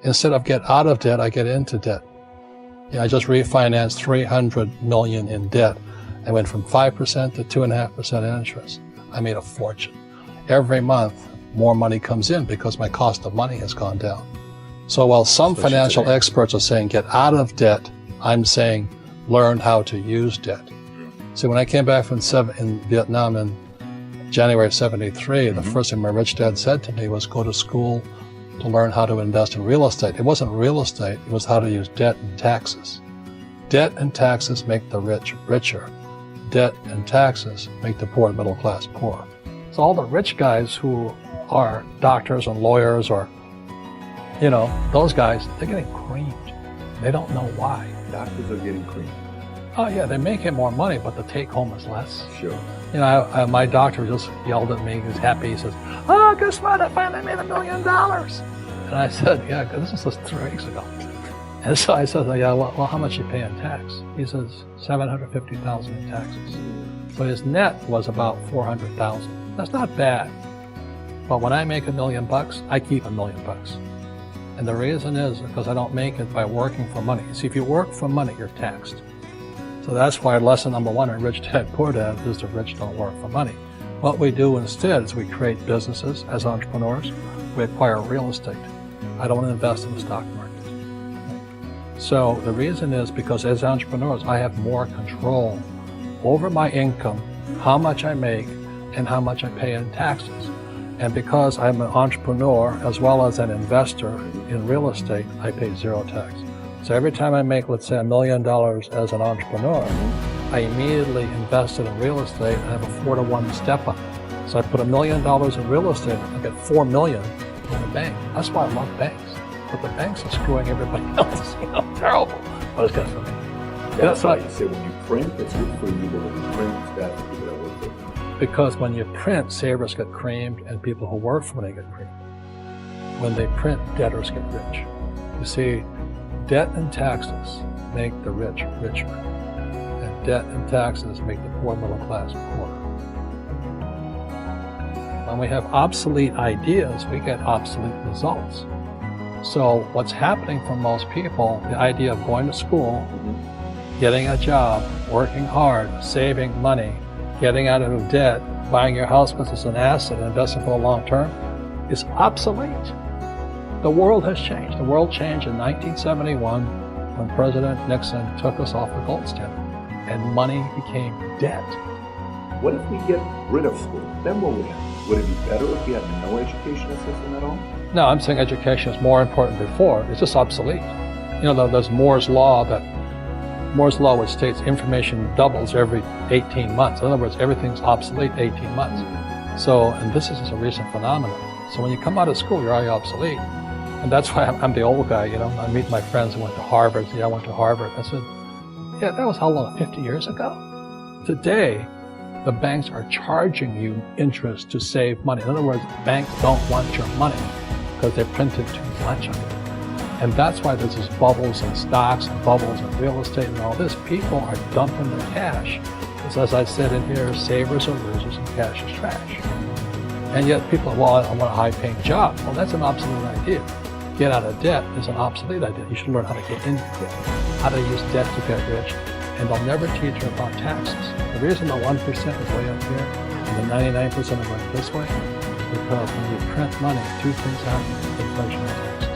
Instead of get out of debt, I get into debt. I just refinanced $300 million in debt. I went from 5% to 2.5% interest. I made a fortune. Every month, more money comes in because my cost of money has gone down. So while some financial experts are saying get out of debt, I'm saying learn how to use debt. See, when I came back from in Vietnam in January of '73, the first thing my rich dad said to me was go to school to learn how to invest in real estate. It wasn't real estate, it was how to use debt and taxes. Debt and taxes make the rich richer. Debt and taxes make the poor, middle class, poor. So all the rich guys who are doctors and lawyers or, those guys, they're getting creamed. They don't know why. Doctors are getting creamed. Oh yeah, they're making more money, but the take home is less. Sure. My doctor just yelled at me. He was happy. He says, "Oh, guess what? I finally made $1 million." And I said, "Yeah, this was just 3 weeks ago." And so I said, "Yeah, well, how much you pay in tax?" He says, $750,000 in taxes. So his net was about $400,000. That's not bad. But when I make $1 million, I keep $1 million. And the reason is because I don't make it by working for money. See, if you work for money, you're taxed. So that's why lesson number 1 in Rich Dad, Poor Dad is the rich don't work for money. What we do instead is we create businesses as entrepreneurs. We acquire real estate. I don't invest in the stock market. So the reason is because as entrepreneurs, I have more control over my income, how much I make, and how much I pay in taxes. And because I'm an entrepreneur as well as an investor in real estate, I pay 0 tax. So every time I make, let's say, $1 million as an entrepreneur, I immediately invested in real estate and I have a 4-to-1 step up. So I put $1 million in real estate, I get $4 million in the bank. That's why I love banks. But the banks are screwing everybody else, terrible. But it's good for me. That's why you say when you print, it's good for you, but when you print, it's bad for people that work for you. Because when you print, savers get creamed and people who work for money get creamed. When they print, debtors get rich. You see, debt and taxes make the rich richer, and debt and taxes make the poor middle class poorer. When we have obsolete ideas, we get obsolete results. So what's happening for most people, the idea of going to school, getting a job, working hard, saving money, getting out of debt, buying your house because it's an asset, investing for the long term, is obsolete. The world has changed. The world changed in 1971 when President Nixon took us off the gold standard and money became debt. What if we get rid of school? Then what would happen? Would it be better if we had no educational system at all? No, I'm saying education is more important than before. It's just obsolete. There's Moore's Law which states information doubles every 18 months. In other words, everything's obsolete 18 months. So, and this is just a recent phenomenon. So when you come out of school, you're already obsolete. And that's why I'm the old guy, I meet my friends who went to Harvard. I went to Harvard. I said, yeah, that was how long, 50 years ago? Today, the banks are charging you interest to save money. In other words, banks don't want your money because they printed too much of it. And that's why there's these bubbles in stocks and bubbles in real estate and all this. People are dumping their cash. Because as I said in here, savers are losers and cash is trash. And yet people are, well, I want a high-paying job. Well, that's an obsolete idea. Get out of debt is an obsolete idea. You should learn how to get into debt, how to use debt to get rich. And they'll never teach you about taxes. The reason the 1% is way up here and the 99% is going this way is because when you print money, 2 things happen: inflation and tax.